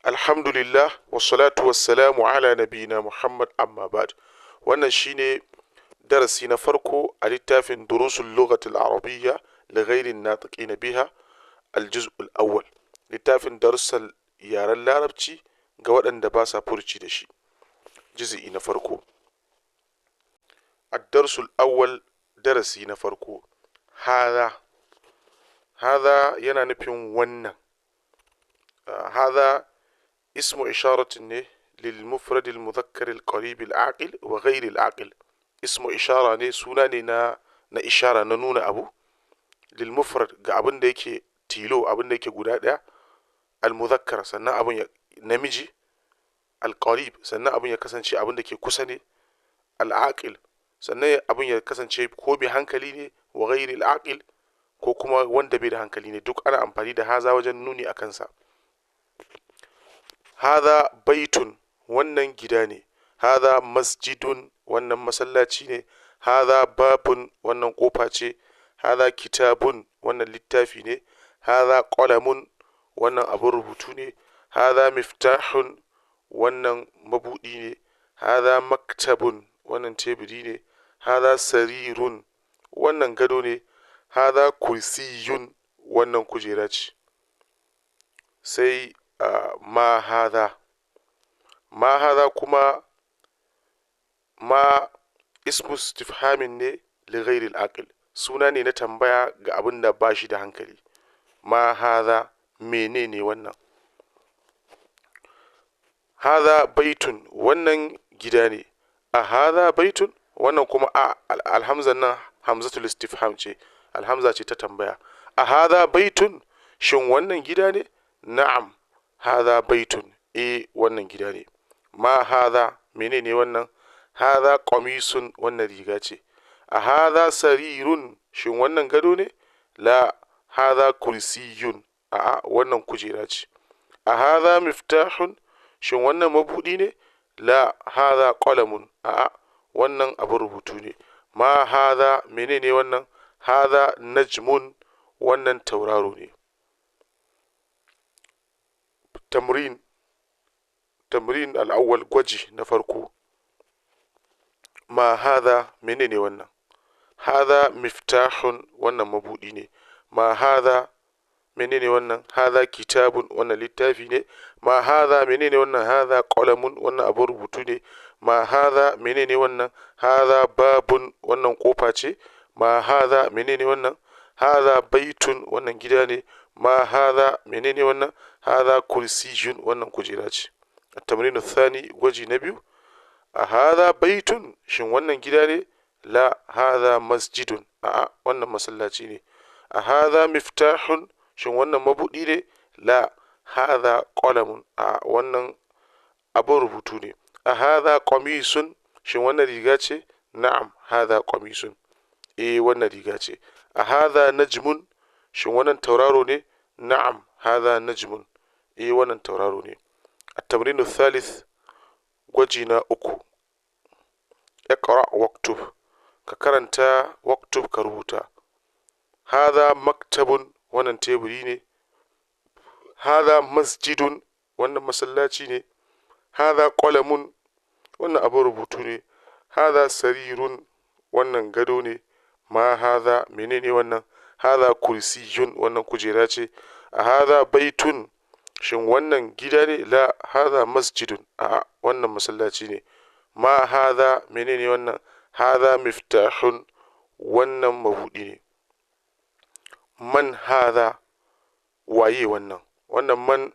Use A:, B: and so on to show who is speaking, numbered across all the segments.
A: Alhamdulillah wassalatu wassalamu ala nabina Muhammad amma ba'd. Wannan shine darasi na farko a littafin Durusul Lughatil Arabiyya li ghairi natiqina biha al-juz'ul awwal. Littafin darussan yaren Larabci ga waɗanda ba sa furci da shi. Juz'i na farko. Ad-darsul awwal darasi na farko. Hadha. Hadha yana nufin wannan. Hadha اسم إشارة للمفرد المذكر القريب العاقل وغير العاقل. اسم إشارة ne suna ne na ishara na nuna abu lilmufrad ga abin da yake tilo abin da yake guda ɗaya almuzakkar sannan abin ya namiji alqarib sannan abin ya kasance abin da ke kusa ne al'aqil sannan abin ya kasance ko mai hankali ne wa ghairi al'aqil ko kuma wanda bai da hankali ne duk ana amfani da haza wajen nuni a kansa. Hadha baitun wannan gida ne, hadha masjidun wannan masallaci ne, hadha babun wannan ƙofa ce, hadha kitabun wannan littafi ne, hadha qalamun wannan abin rubutu ne, hadha miftahun wannan mabuɗi ne, hadha maktabun wannan teburi ne, hadha sarirun wannan gado ne, hadha kursiyun wannan kujera ce. Sai ma hadha. Ma hadha kuma ma ismu istifhamin ne li ghairi al-aqil. Suna ne na tambaya ga abin da ba shi da hankali. Ma hadha menene wannan? Hadha baitun wannan gida ne. A hadha baitun wannan kuma a alhamzan nan hamzatul istifham ce. Alhamza ce ta tambaya. A hadha baitun shin wannan gida ne? Na'am. Hadha baitun wannan gida ne. Ma hadha menene wannan? Hadha qamisun wannan riga ce. A hadha sarirun shin wannan gado ne? La hadha kursiyun a'a wannan kujera ce. A hadha miftahun shin wannan mabudi ne? La hadha qalamun a'a wannan abin rubutu ne. Ma hadha menene wannan? Hadha najmun wannan tauraro ne. Tamrin al'awwal gwaji na farko. Ma hadha menene wannan? Hadha miftahun wannan mabuɗi ne. Ma hadha menene wannan? Hadha kitabun wannan littafi ne. Ma hadha menene wannan? Hadha qalamun wannan abin rubutu ne. Ma hadha menene wannan? Hadha babun wannan ƙofa ce. Ma hadha menene wannan? Hadha baitun wannan gida ne. Ma hadha menene wannan? Hadha kursiyun wannan kujera ce. التمرين الثاني gwaji na biyu. A hadha baitun shin wannan gida ne? La hadha masjidun a'a wannan masallaci ne. A hadha miftahun shin wannan mabuɗi ne? La hadha qalamun a'a wannan abin rubutu ne. A hadha qamisun shin wannan riga ce? Na'am hadha qamisun wannan riga ce. A hadha najmun shin wannan tauraro ne? Na'am hadha najmun wannan tauraro ne. التمرين الثالث gwajina uku. Iqra waktub ka karanta waktub ka rubuta. Hadha maktabun wannan teburi ne. Hadha masjidun wannan masallaci ne. Hadha qalamun wannan abin rubutu ne. Hadha sarirun wannan gado ne. Ma hadha menene wannan? Hadha kursiyun wannan kujera ce. A hadha baitun shin wannan gida ne? La hadha masjidun a'a wannan masallaci ne. Ma hadha menene wannan? Hadha miftahun wannan mabuɗi ne. Man hadha waye wannan? Wannan man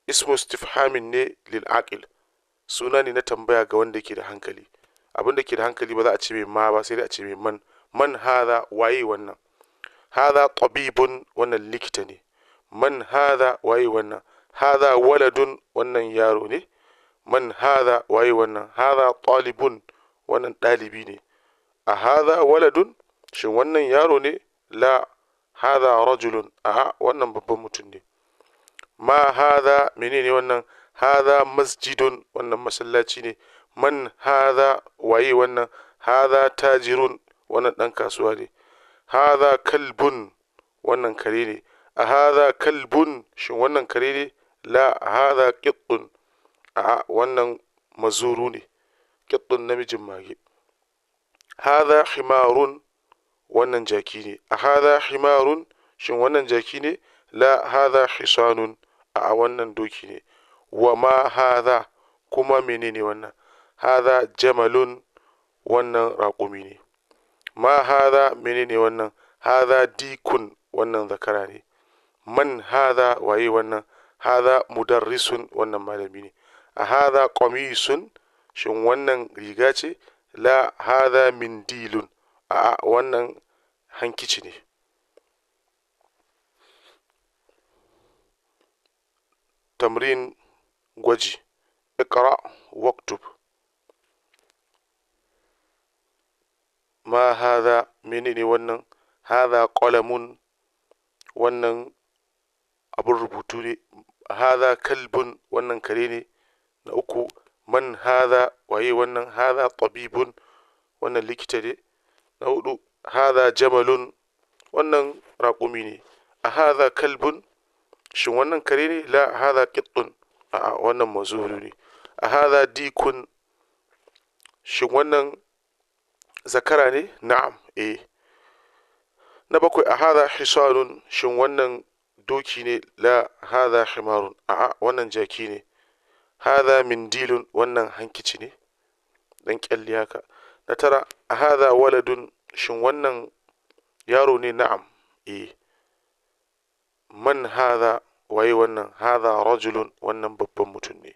A: ismu istifhamin ne lil aqil. Suna ne na tambaya ga wanda ke da hankali. Abin da ke da hankali ba za a ce mai ma ba sai dai a ce mai man. Man hadha waye wannan? Hadha tabibun wannan likita ne. Man hadha waye wannan? Hadha waladun wannan yaro ne. Man hadha waye wannan? Hadha talibun wannan ɗalibi ne. A hadha waladun shin wannan yaro ne? La hadha rajulun a'a wannan babban mutum ne. Ma hadha menene wannan? Hadha masjidun wannan masallaci ne. Man hadha waye wannan? Hadha tajirun wannan ɗan kasuwa ne. Hadha kalbun wannan kare ne. A hadha kalbun shin wannan kare ne? la hadha qittun a wannan mazuru ne qittun namijin mage hadha himarun wannan jaki ne a hadha himarun shin wannan jaki ne la hadha hisanun a wannan doki ne wa ma hadha kuma menene wannan hadha jamalun wannan raƙumi ne ma hadha menene wannan hadha dikun wannan zakara ne man hadha waye wannan hadha mudarrisun wannan malami ne a hadha qamisun shin wannan riga ce la hadha mindilun a wannan hankici ne tamrin gwaji iqra waktub ma hadha menene wannan hadha qalamun wannan abun rubutu ne hadha kalbun wannan kare ne na uku man hadha waye wannan hadha tabibun wannan likita ne na hudu hadha jamalun wannan raƙumi ne a hadha kalbun shin wannan kare ne la hadha qittun a wannan mazuru ne a hadha dikun shin wannan zakara ne na'am na bakwai a hadha hisanun shin wannan doki ne la hadha himarun a wannan jaki ne hadha mindilun wannan hankici ne dan kyalli haka na tara a hadha waladun shin wannan yaro ne na'am man hadha waye wannan hadha rajulun wannan babban mutum ne